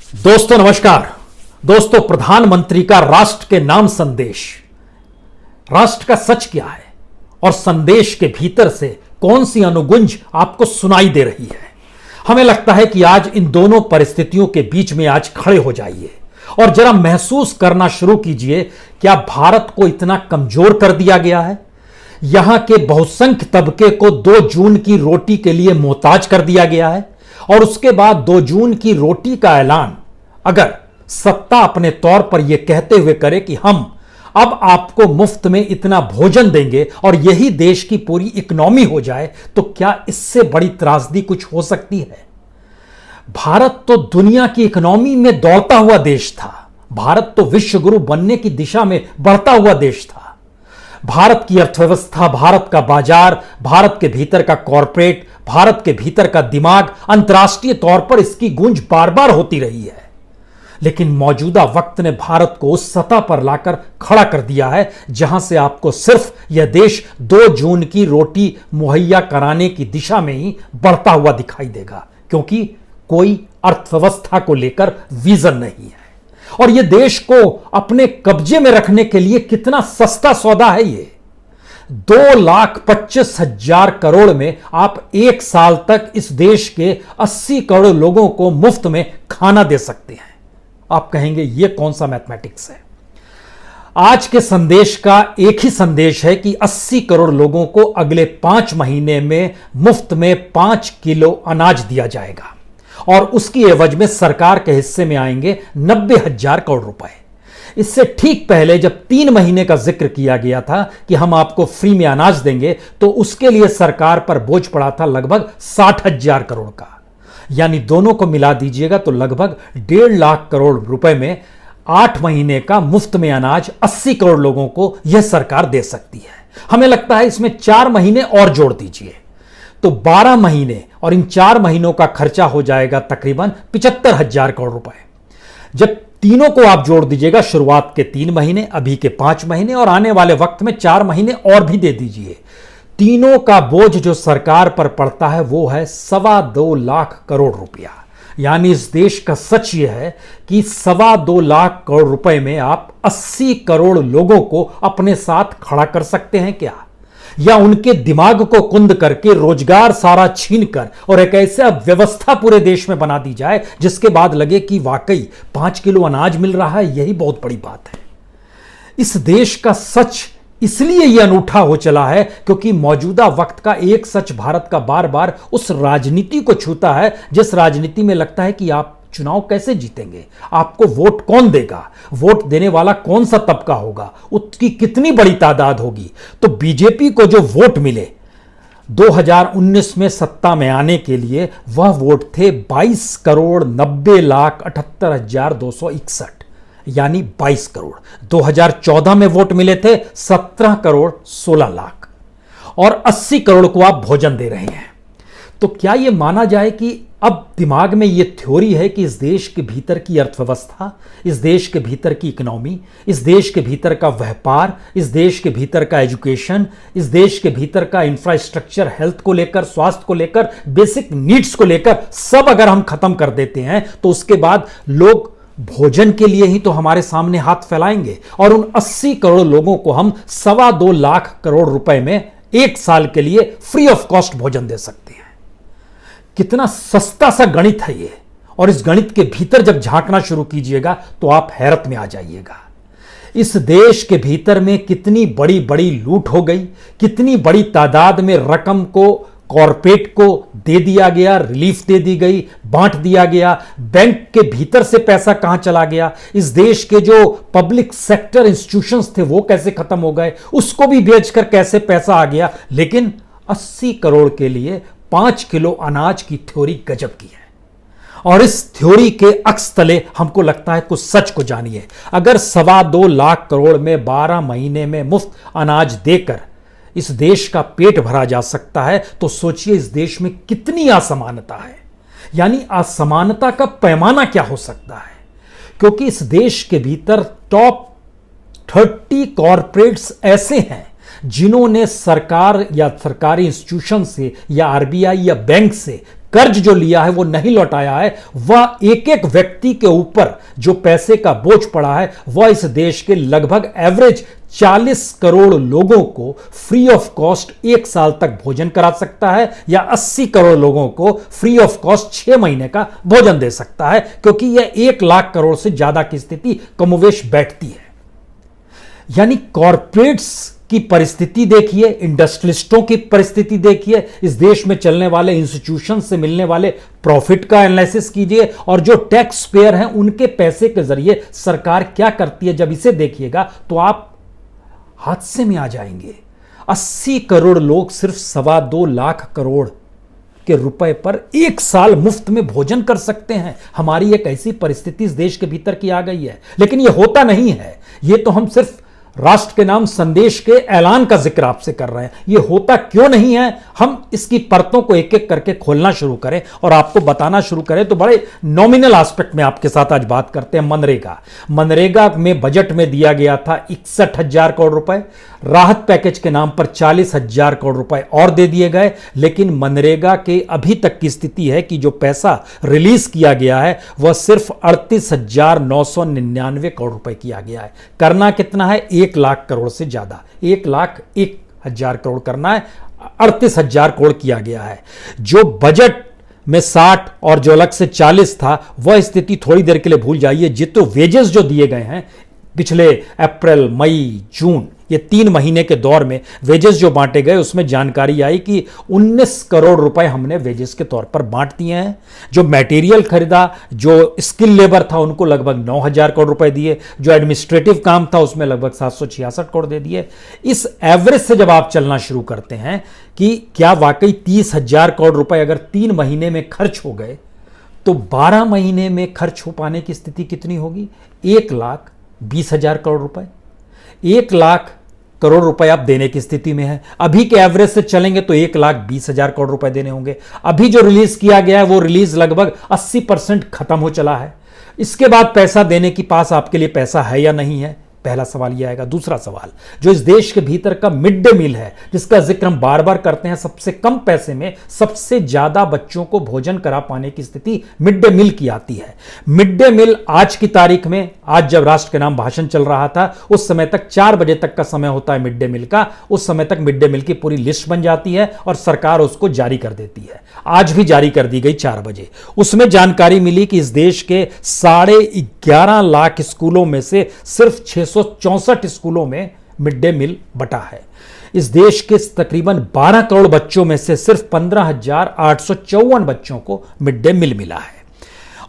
दोस्तों नमस्कार। दोस्तों, प्रधानमंत्री का राष्ट्र के नाम संदेश, राष्ट्र का सच क्या है और संदेश के भीतर से कौन सी अनुगुंज आपको सुनाई दे रही है। हमें लगता है कि आज इन दोनों परिस्थितियों के बीच में आज खड़े हो जाइए और जरा महसूस करना शुरू कीजिए, क्या भारत को इतना कमजोर कर दिया गया है? यहां के बहुसंख्य तबके को 2 जून की रोटी के लिए मोहताज कर दिया गया है और उसके बाद 2 जून की रोटी का ऐलान अगर सत्ता अपने तौर पर यह कहते हुए करे कि हम अब आपको मुफ्त में इतना भोजन देंगे और यही देश की पूरी इकोनॉमी हो जाए, तो क्या इससे बड़ी त्रासदी कुछ हो सकती है? भारत तो दुनिया की इकोनॉमी में दौड़ता हुआ देश था। भारत तो विश्व गुरु बनने की दिशा में बढ़ता हुआ देश था। भारत की अर्थव्यवस्था, भारत का बाजार, भारत के भीतर का कॉरपोरेट, भारत के भीतर का दिमाग, अंतर्राष्ट्रीय तौर पर इसकी गूंज बार बार होती रही है। लेकिन मौजूदा वक्त ने भारत को उस सतह पर लाकर खड़ा कर दिया है जहां से आपको सिर्फ यह देश 2 जून की रोटी मुहैया कराने की दिशा में ही बढ़ता हुआ दिखाई देगा, क्योंकि कोई अर्थव्यवस्था को लेकर विजन नहीं है। और यह देश को अपने कब्जे में रखने के लिए कितना सस्ता सौदा है। ये 2,25,000 करोड़ में आप 1 साल तक इस देश के 80 करोड़ लोगों को मुफ्त में खाना दे सकते हैं। आप कहेंगे यह कौन सा मैथमेटिक्स है? आज के संदेश का एक ही संदेश है कि 80 करोड़ लोगों को अगले 5 महीने में मुफ्त में 5 किलो अनाज दिया जाएगा और उसकी एवज में सरकार के हिस्से में आएंगे 90,000 करोड़ रुपए। इससे ठीक पहले जब 3 महीने का जिक्र किया गया था कि हम आपको फ्री में अनाज देंगे, तो उसके लिए सरकार पर बोझ पड़ा था लगभग 60,000 करोड़ का। यानी दोनों को मिला दीजिएगा तो लगभग 1.5 लाख करोड़ रुपए में 8 महीने का मुफ्त में अनाज 80 करोड़ लोगों को यह सरकार दे सकती है। हमें लगता है इसमें 4 महीने और जोड़ दीजिए तो 12 महीने, और इन 4 महीनों का खर्चा हो जाएगा तकरीबन 75,000 करोड़ रुपए। जब तीनों को आप जोड़ दीजिएगा, शुरुआत के 3 महीने, अभी के 5 महीने और आने वाले वक्त में 4 महीने और भी दे दीजिए, तीनों का बोझ जो सरकार पर पड़ता है वो है 2.25 लाख करोड़ रुपया। यानी इस देश का सच यह है कि 2.25 लाख करोड़ रुपए में आप 80 करोड़ लोगों को अपने साथ खड़ा कर सकते हैं क्या? या उनके दिमाग को कुंद करके रोजगार सारा छीन कर और एक ऐसा व्यवस्था पूरे देश में बना दी जाए जिसके बाद लगे कि वाकई 5 किलो अनाज मिल रहा है, यही बहुत बड़ी बात है। इस देश का सच इसलिए यह अनूठा हो चला है क्योंकि मौजूदा वक्त का एक सच भारत का बार बार उस राजनीति को छूता है जिस राजनीति में लगता है कि आप चुनाव कैसे जीतेंगे, आपको वोट कौन देगा, वोट देने वाला कौन सा तबका होगा, उसकी कितनी बड़ी तादाद होगी। तो बीजेपी को जो वोट मिले 2019 में सत्ता में आने के लिए, वह वोट थे 22,90,78,261, यानी 22 करोड़। 2014 में वोट मिले थे 17 करोड़ 16 लाख और 80 करोड़ को आप भोजन दे रहे हैं। तो क्या यह माना जाए कि अब दिमाग में यह थ्योरी है कि इस देश के भीतर की अर्थव्यवस्था, इस देश के भीतर की इकोनॉमी, इस देश के भीतर का व्यापार, इस देश के भीतर का एजुकेशन, इस देश के भीतर का इंफ्रास्ट्रक्चर, हेल्थ को लेकर, स्वास्थ्य को लेकर, बेसिक नीड्स को लेकर सब अगर हम खत्म कर देते हैं तो उसके बाद लोग भोजन के लिए ही तो हमारे सामने हाथ फैलाएंगे और उन 80 करोड़ लोगों को हम 2.25 लाख करोड़ रुपए में 1 साल के लिए फ्री ऑफ कॉस्ट भोजन दे सकते हैं। कितना सस्ता सा गणित है ये, और इस गणित के भीतर जब झांकना शुरू कीजिएगा तो आप हैरत में आ जाइएगा। इस देश के भीतर में कितनी बड़ी बड़ी लूट हो गई, कितनी बड़ी तादाद में रकम को कॉरपोरेट को दे दिया गया, रिलीफ दे दी गई, बांट दिया गया, बैंक के भीतर से पैसा कहां चला गया, इस देश के जो पब्लिक सेक्टर इंस्टीट्यूशंस थे वो कैसे खत्म हो गए, उसको भी बेचकर कैसे पैसा आ गया। लेकिन 80 करोड़ के लिए 5 किलो अनाज की थ्योरी गजब की है। और इस थ्योरी के अक्स तले हमको लगता है कुछ सच को जानिए। अगर 2.25 लाख करोड़ में 12 महीने में मुफ्त अनाज देकर इस देश का पेट भरा जा सकता है, तो सोचिए इस देश में कितनी असमानता है। यानी असमानता का पैमाना क्या हो सकता है, क्योंकि इस देश के भीतर टॉप 30 कॉरपोरेट्स ऐसे हैं जिन्होंने सरकार या सरकारी इंस्टीट्यूशन से या आरबीआई या बैंक से कर्ज जो लिया है वो नहीं लौटाया है, वह एक एक व्यक्ति के ऊपर जो पैसे का बोझ पड़ा है वह इस देश के लगभग एवरेज 40 करोड़ लोगों को फ्री ऑफ कॉस्ट 1 साल तक भोजन करा सकता है, या 80 करोड़ लोगों को फ्री ऑफ कॉस्ट 6 महीने का भोजन दे सकता है, क्योंकि यह 1 लाख करोड़ से ज्यादा की स्थिति कमोवेश बैठती है। यानी कॉरपोरेट्स की परिस्थिति देखिए, इंडस्ट्रियलिस्टों की परिस्थिति देखिए, इस देश में चलने वाले इंस्टीट्यूशन से मिलने वाले प्रॉफिट का एनालिसिस कीजिए, और जो टैक्स पेयर हैं उनके पैसे के जरिए सरकार क्या करती है, जब इसे देखिएगा तो आप हादसे में आ जाएंगे। 80 करोड़ लोग सिर्फ 2.25 लाख करोड़ के रुपए पर 1 साल मुफ्त में भोजन कर सकते हैं। हमारी एक ऐसी परिस्थिति इस देश के भीतर की आ गई है, लेकिन यह होता नहीं है। यह तो हम सिर्फ राष्ट्र के नाम संदेश के ऐलान का जिक्र आपसे कर रहे हैं। यह होता क्यों नहीं है, हम इसकी परतों को एक एक करके खोलना शुरू करें और आपको बताना शुरू करें तो बड़े नॉमिनल एस्पेक्ट में आपके साथ आज बात करते हैं। मनरेगा में बजट में दिया गया था 61,000 करोड़ रुपए, राहत पैकेज के नाम पर 40,000 करोड़ रुपए और दे दिए गए, लेकिन मनरेगा के अभी तक की स्थिति है कि जो पैसा रिलीज किया गया है वह सिर्फ 38,999 करोड़ रुपए किया गया है। करना कितना है? 1 लाख करोड़ से ज्यादा, 1,01,000 करोड़ करना है, 38,000 करोड़ किया गया है। जो बजट में 60 और जो अलग से 40 था, वह स्थिति थोड़ी देर के लिए भूल जाइए। जितने वेजेस जो दिए गए हैं पिछले अप्रैल, मई, जून, ये 3 महीने के दौर में वेजेस जो बांटे गए, उसमें जानकारी आई कि 19 करोड़ रुपए हमने वेजेस के तौर पर बांट दिए हैं। जो मटेरियल खरीदा, जो स्किल लेबर था, उनको लगभग 9,000 करोड़ रुपए दिए। जो एडमिनिस्ट्रेटिव काम था उसमें लगभग 766 करोड़ दे दिए। इस एवरेज से जब आप चलना शुरू करते हैं कि क्या वाकई 30,000 करोड़ रुपए अगर 3 महीने में खर्च हो गए तो 12 महीने में खर्च हो पाने की स्थिति कितनी होगी? 1,20,000 करोड़ रुपए। 1 लाख करोड़ रुपए आप देने की स्थिति में है। अभी के एवरेज से चलेंगे तो 1,20,000 करोड़ रुपए देने होंगे। अभी जो रिलीज किया गया है वो रिलीज लगभग 80% खत्म हो चला है। इसके बाद पैसा देने की पास आपके लिए पैसा है या नहीं है, पहला सवाल यह आएगा। दूसरा सवाल, जो इस देश के भीतर का मिड डे मील है, जिसका जिक्र हम बार बार करते हैं, सबसे कम पैसे में सबसे ज्यादा बच्चों को भोजन करा पाने की स्थिति मिड डे मील की आती है। मिड डे मील आज की तारीख में, आज जब राष्ट्र के नाम भाषण चल रहा था, उस समय तक 4 बजे तक का समय होता है मिड डे मील का। उस समय तक मिड डे मील की पूरी लिस्ट बन जाती है और सरकार उसको जारी कर देती है। आज भी जारी कर दी गई 4 बजे। उसमें जानकारी मिली कि इस देश के 11.5 लाख स्कूलों में से सिर्फ 664 स्कूलों में मिड डे मील बटा है। इस देश के तकरीबन 12 करोड़ बच्चों में से सिर्फ 15,854 बच्चों को मिड डे मील मिला है,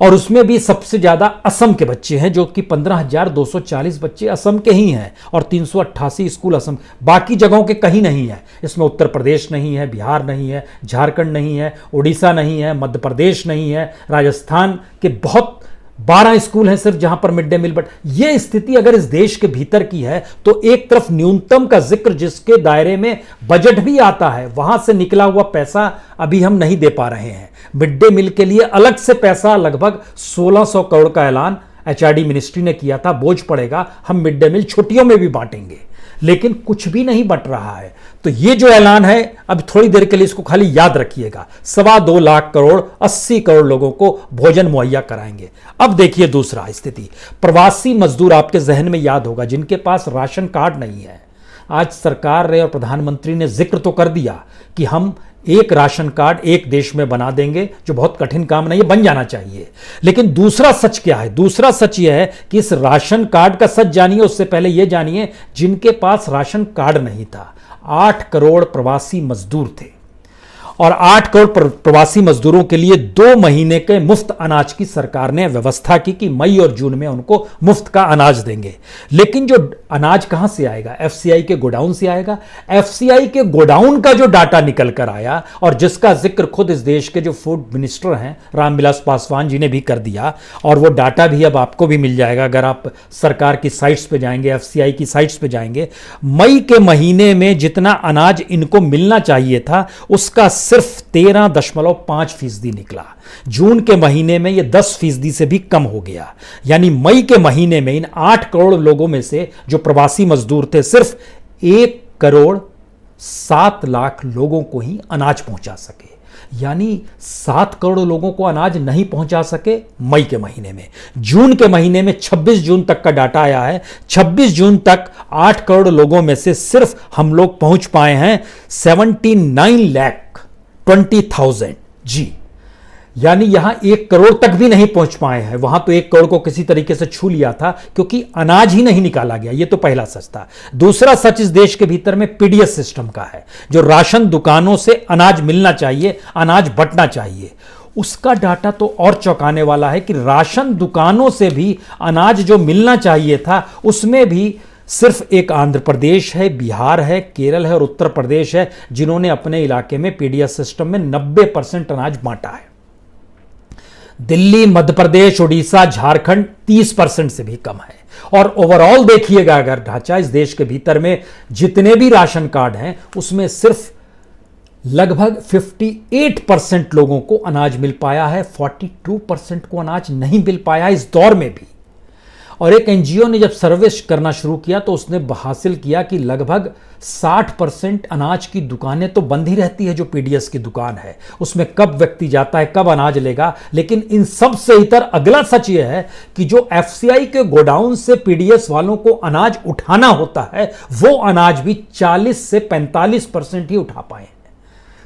और उसमें भी सबसे ज्यादा असम के बच्चे हैं, जो कि 15,240 बच्चे असम के ही हैं, और 388 स्कूल असम, बाकी जगहों के कहीं नहीं है। इसमें उत्तर प्रदेश नहीं है, बिहार नहीं है, झारखंड नहीं है, उड़ीसा नहीं है, मध्य प्रदेश नहीं है, राजस्थान के बहुत 12 स्कूल हैं सिर्फ जहां पर मिड डे मील। बट यह स्थिति अगर इस देश के भीतर की है तो एक तरफ न्यूनतम का जिक्र, जिसके दायरे में बजट भी आता है, वहां से निकला हुआ पैसा अभी हम नहीं दे पा रहे हैं। मिड डे मील के लिए अलग से पैसा लगभग 1,600 करोड़ का ऐलान एचआरडी मिनिस्ट्री ने किया था, बोझ पड़ेगा, हम मिड डे मील छुट्टियों में भी बांटेंगे, लेकिन कुछ भी नहीं बट रहा है। तो ये जो ऐलान है, अब थोड़ी देर के लिए इसको खाली याद रखिएगा, 2.25 लाख करोड़ 80 करोड़ लोगों को भोजन मुहैया कराएंगे। अब देखिए दूसरा स्थिति, प्रवासी मजदूर आपके जहन में याद होगा, जिनके पास राशन कार्ड नहीं है। आज सरकार ने और प्रधानमंत्री ने जिक्र तो कर दिया कि हम एक राशन कार्ड एक देश में बना देंगे, जो बहुत कठिन काम नहीं है, बन जाना चाहिए। लेकिन दूसरा सच क्या है? दूसरा सच यह है कि इस राशन कार्ड का सच जानिए, उससे पहले यह जानिए जिनके पास राशन कार्ड नहीं था। 8 करोड़ प्रवासी मजदूर थे, और 8 करोड़ प्रवासी मजदूरों के लिए 2 महीने के मुफ्त अनाज की सरकार ने व्यवस्था की कि मई और जून में उनको मुफ्त का अनाज देंगे। लेकिन जो अनाज कहां से आएगा? एफसीआई के गोडाउन से आएगा। एफसीआई के गोडाउन का जो डाटा निकल कर आया, और जिसका जिक्र खुद इस देश के जो फूड मिनिस्टर हैं रामविलास पासवान जी ने भी कर दिया, और वो डाटा भी अब आपको भी मिल जाएगा अगर आप सरकार की साइट्स पे जाएंगे, एफसीआई की साइट्स पे जाएंगे। मई के महीने में जितना अनाज इनको मिलना चाहिए था, उसका सिर्फ 13.5% निकला। जून के महीने में यह 10% से भी कम हो गया। यानी मई के महीने में इन 8 करोड़ लोगों में से जो प्रवासी मजदूर थे, सिर्फ 1 करोड़ 7 लाख लोगों को ही अनाज पहुंचा सके। यानी 7 करोड़ लोगों को अनाज नहीं पहुंचा सके मई के महीने में। जून के महीने में 26 जून तक का डाटा आया है, 26 जून तक 8 करोड़ लोगों में से सिर्फ हम लोग पहुंच पाए हैं 79,20,000 जी, यानी यहां 1 करोड़ तक भी नहीं पहुंच पाए हैं। वहां तो 1 करोड़ को किसी तरीके से छू लिया था क्योंकि अनाज ही नहीं निकाला गया। यह तो पहला सच था। दूसरा सच इस देश के भीतर में पीडीएस सिस्टम का है, जो राशन दुकानों से अनाज मिलना चाहिए, अनाज बंटना चाहिए। उसका डाटा तो और चौंकाने वाला है कि राशन दुकानों से भी अनाज जो मिलना चाहिए था उसमें भी सिर्फ एक आंध्र प्रदेश है, बिहार है, केरल है और उत्तर प्रदेश है जिन्होंने अपने इलाके में पीडीएस सिस्टम में 90% अनाज बांटा है। दिल्ली, मध्य प्रदेश, उड़ीसा, झारखंड 30% से भी कम है। और ओवरऑल देखिएगा अगर ढांचा इस देश के भीतर में जितने भी राशन कार्ड हैं उसमें सिर्फ लगभग 58% लोगों को अनाज मिल पाया है, 42% को अनाज नहीं मिल पाया इस दौर में भी। और एक एनजीओ ने जब सर्वे करना शुरू किया तो उसने हासिल किया कि लगभग 60% अनाज की दुकानें तो बंद ही रहती है। जो पीडीएस की दुकान है उसमें कब व्यक्ति जाता है, कब अनाज लेगा। लेकिन इन सब से इतर अगला सच यह है कि जो एफसीआई के गोडाउन से पीडीएस वालों को अनाज उठाना होता है वो अनाज भी 40 से 45% ही उठा पाए हैं।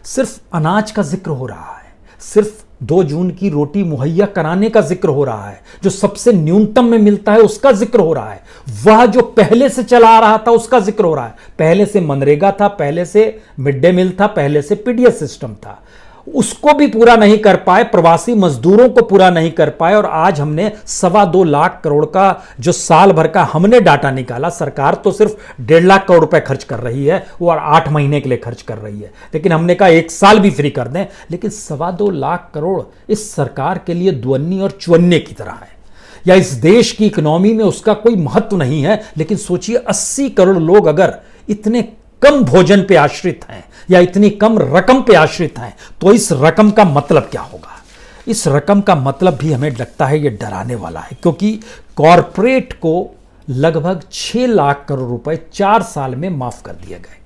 सिर्फ अनाज का जिक्र हो रहा है, सिर्फ 2 जून की रोटी मुहैया कराने का जिक्र हो रहा है, जो सबसे न्यूनतम में मिलता है उसका जिक्र हो रहा है। वह जो पहले से चला आ रहा था उसका जिक्र हो रहा है। पहले से मनरेगा था, पहले से मिड डे मील था, पहले से पीडीएस सिस्टम था, उसको भी पूरा नहीं कर पाए, प्रवासी मजदूरों को पूरा नहीं कर पाए। और आज हमने 2.25 लाख करोड़ का जो साल भर का हमने डाटा निकाला, सरकार तो सिर्फ 1.5 लाख करोड़ रुपए खर्च कर रही है, वो 8 महीने के लिए खर्च कर रही है, लेकिन हमने कहा 1 साल भी फ्री कर दें। लेकिन 2.25 लाख करोड़ इस सरकार के लिए दुअन्नी और चुअन्ने की तरह है, या इस देश की इकोनॉमी में उसका कोई महत्व नहीं है। लेकिन सोचिए 80 करोड़ लोग अगर इतने कम भोजन पे आश्रित हैं या इतनी कम रकम पे आश्रित हैं तो इस रकम का मतलब क्या होगा। इस रकम का मतलब भी हमें लगता है ये डराने वाला है, क्योंकि कॉरपोरेट को लगभग 6 लाख करोड़ रुपए 4 साल में माफ कर दिए गए।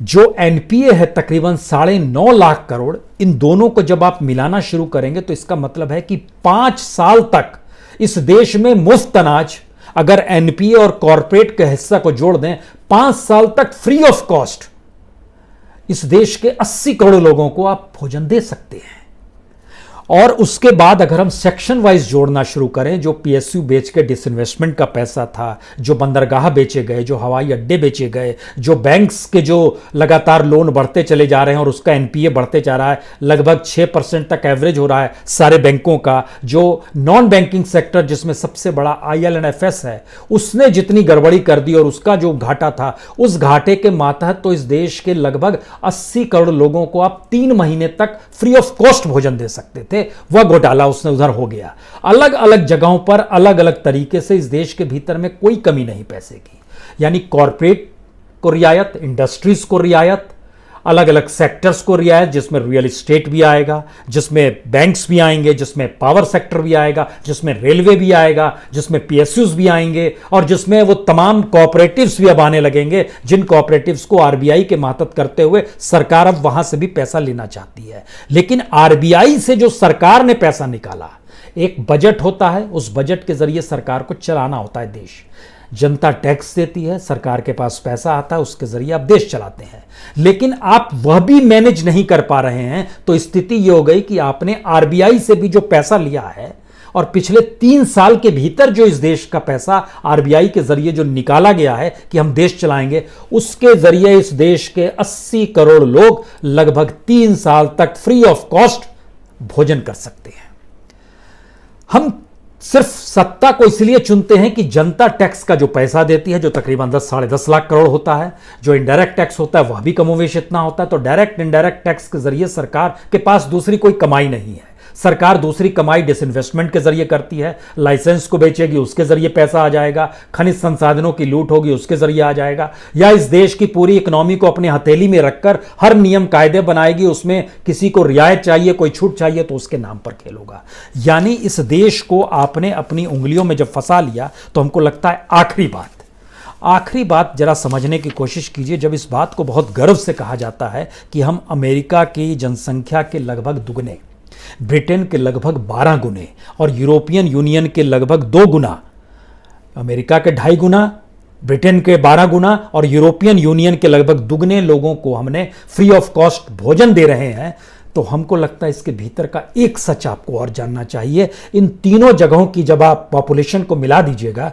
जो एनपीए है तकरीबन 9.5 लाख करोड़, इन दोनों को जब आप मिलाना शुरू करेंगे तो इसका मतलब है कि 5 साल तक इस देश में मुफ्त अनाज, अगर एनपीए और कॉरपोरेट के हिस्सा को जोड़ दें, 5 साल तक फ्री ऑफ कॉस्ट इस देश के 80 करोड़ लोगों को आप भोजन दे सकते हैं। और उसके बाद अगर हम सेक्शन वाइज जोड़ना शुरू करें, जो पीएसयू बेच के डिसइन्वेस्टमेंट का पैसा था, जो बंदरगाह बेचे गए, जो हवाई अड्डे बेचे गए, जो बैंक्स के जो लगातार लोन बढ़ते चले जा रहे हैं और उसका एनपीए बढ़ते जा रहा है, लगभग 6% तक एवरेज हो रहा है सारे बैंकों का। जो नॉन बैंकिंग सेक्टर जिसमें सबसे बड़ा आईएलएनएफएस है, उसने जितनी गड़बड़ी कर दी और उसका जो घाटा था, उस घाटे के मातहत तो इस देश के लगभग 80 करोड़ लोगों को आप 3 महीने तक फ्री ऑफ कॉस्ट भोजन दे सकते थे। वह घोटाला उसने उधर हो गया। अलग अलग जगहों पर अलग अलग तरीके से इस देश के भीतर में कोई कमी नहीं पैसे की, यानी कॉरपोरेट को रियायत, इंडस्ट्रीज को रियायत, अलग अलग सेक्टर्स को रियायत, जिसमें रियल एस्टेट भी आएगा, जिसमें बैंक्स भी आएंगे, जिसमें पावर सेक्टर भी आएगा, जिसमें रेलवे भी आएगा, जिसमें पीएसयूज भी आएंगे, और जिसमें वो तमाम कोऑपरेटिव्स भी अब आने लगेंगे, जिन कोऑपरेटिव्स को आरबीआई के मातहत करते हुए सरकार अब वहां से भी पैसा लेना चाहती है। लेकिन आरबीआई से जो सरकार ने पैसा निकाला, एक बजट होता है, उस बजट के जरिए सरकार को चलाना होता है देश। जनता टैक्स देती है, सरकार के पास पैसा आता है, उसके जरिए आप देश चलाते हैं। लेकिन आप वह भी मैनेज नहीं कर पा रहे हैं, तो स्थिति यह हो गई कि आपने आरबीआई से भी जो पैसा लिया है और पिछले 3 साल के भीतर जो इस देश का पैसा आरबीआई के जरिए जो निकाला गया है कि हम देश चलाएंगे, उसके जरिए इस देश के 80 करोड़ लोग लगभग 3 साल तक फ्री ऑफ कॉस्ट भोजन कर सकते हैं। हम सिर्फ सत्ता को इसलिए चुनते हैं कि जनता टैक्स का जो पैसा देती है, जो तकरीबन 10-10.5 लाख करोड़ होता है, जो इनडायरेक्ट टैक्स होता है वह भी कमोवेश इतना होता है, तो डायरेक्ट इनडायरेक्ट टैक्स के जरिए सरकार के पास दूसरी कोई कमाई नहीं है। सरकार दूसरी कमाई डिसइन्वेस्टमेंट के जरिए करती है, लाइसेंस को बेचेगी उसके जरिए पैसा आ जाएगा, खनिज संसाधनों की लूट होगी उसके जरिए आ जाएगा, या इस देश की पूरी इकोनॉमी को अपने हथेली में रखकर हर नियम कायदे बनाएगी, उसमें किसी को रियायत चाहिए, कोई छूट चाहिए तो उसके नाम पर खेल होगा। यानी इस देश को आपने अपनी उंगलियों में जब फंसा लिया तो हमको लगता है आखिरी बात जरा समझने की कोशिश कीजिए, जब इस बात को बहुत गर्व से कहा जाता है कि हम अमेरिका की जनसंख्या के लगभग दुगने, ब्रिटेन के लगभग 12 गुने और यूरोपियन यूनियन के लगभग 2 गुना, अमेरिका के 2.5 गुना, ब्रिटेन के 12 गुना और यूरोपियन यूनियन के लगभग दुगने लोगों को हमने फ्री ऑफ कॉस्ट भोजन दे रहे हैं, तो हमको लगता है इसके भीतर का एक सच आपको और जानना चाहिए। इन तीनों जगहों की जब आप पॉपुलेशन को मिला दीजिएगा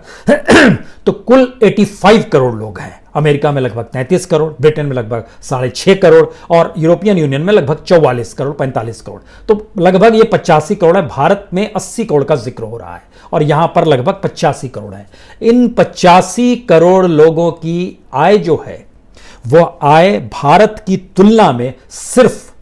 तो कुल 85 करोड़ लोग हैं। अमेरिका में लगभग 33 करोड़, ब्रिटेन में लगभग 6.5 करोड़ और यूरोपियन यूनियन में लगभग 44 करोड़ 45 करोड़, तो लगभग ये 85 करोड़ है। भारत में 80 करोड़ का जिक्र हो रहा है और यहां पर लगभग 85 करोड़ है। इन 85 करोड़ लोगों की आय जो है वो आय भारत की तुलना में सिर्फ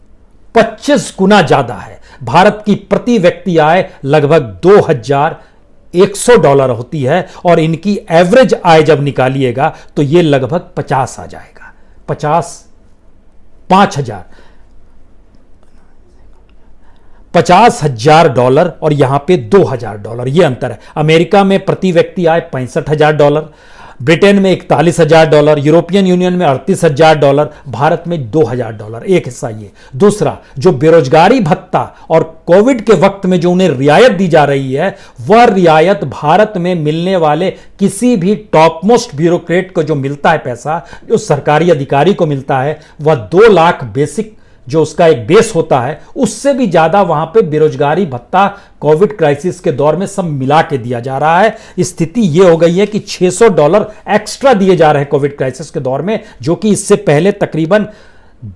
25 गुना ज्यादा है। भारत की प्रति व्यक्ति आय लगभग $2,100 होती है और इनकी एवरेज आय जब निकालिएगा तो यह लगभग 50 आ जाएगा, $50,000 और यहां पे $2,000, यह अंतर है। अमेरिका में प्रति व्यक्ति आय $65,000, ब्रिटेन में $41,000, यूरोपियन यूनियन में $38,000, भारत में $2,000। एक हिस्सा ये। दूसरा, जो बेरोजगारी भत्ता और कोविड के वक्त में जो उन्हें रियायत दी जा रही है, वह रियायत भारत में मिलने वाले किसी भी टॉप मोस्ट ब्यूरोक्रेट को जो मिलता है पैसा, जो सरकारी अधिकारी को मिलता है, वह 2 लाख बेसिक जो उसका एक बेस होता है, उससे भी ज्यादा वहां पे बेरोजगारी भत्ता कोविड क्राइसिस के दौर में सब मिला के दिया जा रहा है। स्थिति यह हो गई है कि $600 एक्स्ट्रा दिए जा रहे हैं कोविड क्राइसिस के दौर में, जो कि इससे पहले तकरीबन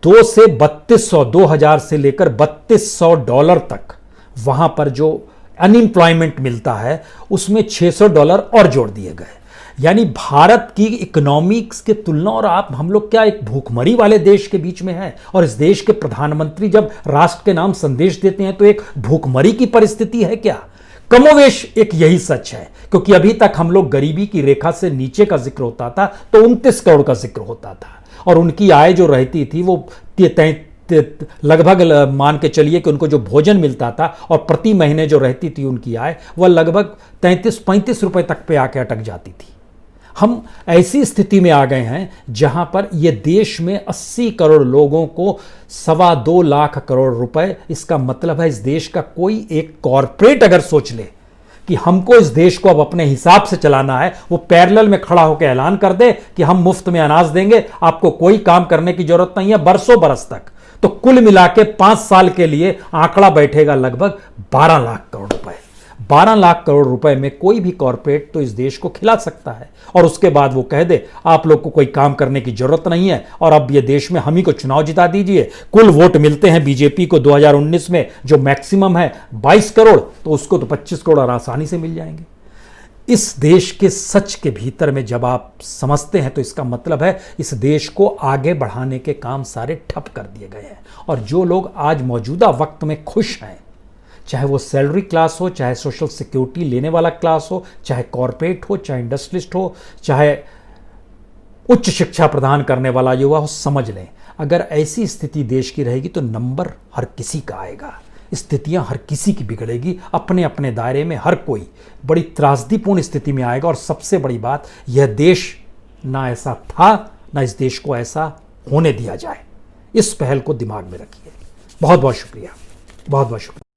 2 से 3200, 2000 से लेकर $3200 तक वहां पर जो अनएम्प्लॉयमेंट मिलता है उसमें $600 और जोड़ दिए गए। यानी भारत की इकोनॉमिक्स के तुलना, और आप हम लोग क्या एक भूखमरी वाले देश के बीच में हैं, और इस देश के प्रधानमंत्री जब राष्ट्र के नाम संदेश देते हैं तो एक भूखमरी की परिस्थिति है क्या? कमोवेश एक यही सच है, क्योंकि अभी तक हम लोग गरीबी की रेखा से नीचे का जिक्र होता था तो 29 करोड़ का जिक्र होता था और उनकी आय जो रहती थी वो लगभग मान के चलिए कि उनको जो भोजन मिलता था और प्रति महीने जो रहती थी उनकी आय वह लगभग 33-35 रुपए तक पे आके अटक जाती थी। हम ऐसी स्थिति में आ गए हैं जहां पर यह देश में 80 करोड़ लोगों को 2.25 लाख करोड़ रुपए, इसका मतलब है इस देश का कोई एक कॉरपोरेट अगर सोच ले कि हमको इस देश को अब अपने हिसाब से चलाना है, वो पैरेलल में खड़ा होकर ऐलान कर दे कि हम मुफ्त में अनाज देंगे, आपको कोई काम करने की जरूरत नहीं है बरसों बरस तक, तो कुल मिला के 5 साल के लिए आंकड़ा बैठेगा लगभग 12 लाख करोड़ रुपए। 12 लाख करोड़ रुपए में कोई भी कॉरपोरेट तो इस देश को खिला सकता है और उसके बाद वो कह दे आप लोग को कोई काम करने की जरूरत नहीं है और अब ये देश में हम ही को चुनाव जिता दीजिए। कुल वोट मिलते हैं बीजेपी को 2019 में जो मैक्सिमम है 22 करोड़, तो उसको तो 25 करोड़ आसानी से मिल जाएंगे। इस देश के सच के भीतर में जब आप समझते हैं तो इसका मतलब है इस देश को आगे बढ़ाने के काम सारे ठप कर दिए गए हैं और जो लोग आज मौजूदा वक्त में खुश हैं, चाहे वो सैलरी क्लास हो, चाहे सोशल सिक्योरिटी लेने वाला क्लास हो, चाहे कॉरपोरेट हो, चाहे इंडस्ट्रियलिस्ट हो, चाहे उच्च शिक्षा प्रदान करने वाला युवा हो, समझ लें अगर ऐसी स्थिति देश की रहेगी तो नंबर हर किसी का आएगा, स्थितियां हर किसी की बिगड़ेगी, अपने अपने दायरे में हर कोई बड़ी त्रासदीपूर्ण स्थिति में आएगा। और सबसे बड़ी बात, यह देश ना ऐसा था ना इस देश को ऐसा होने दिया जाए। इस पहल को दिमाग में रखिए। बहुत बहुत शुक्रिया, बहुत बहुत शुक्रिया।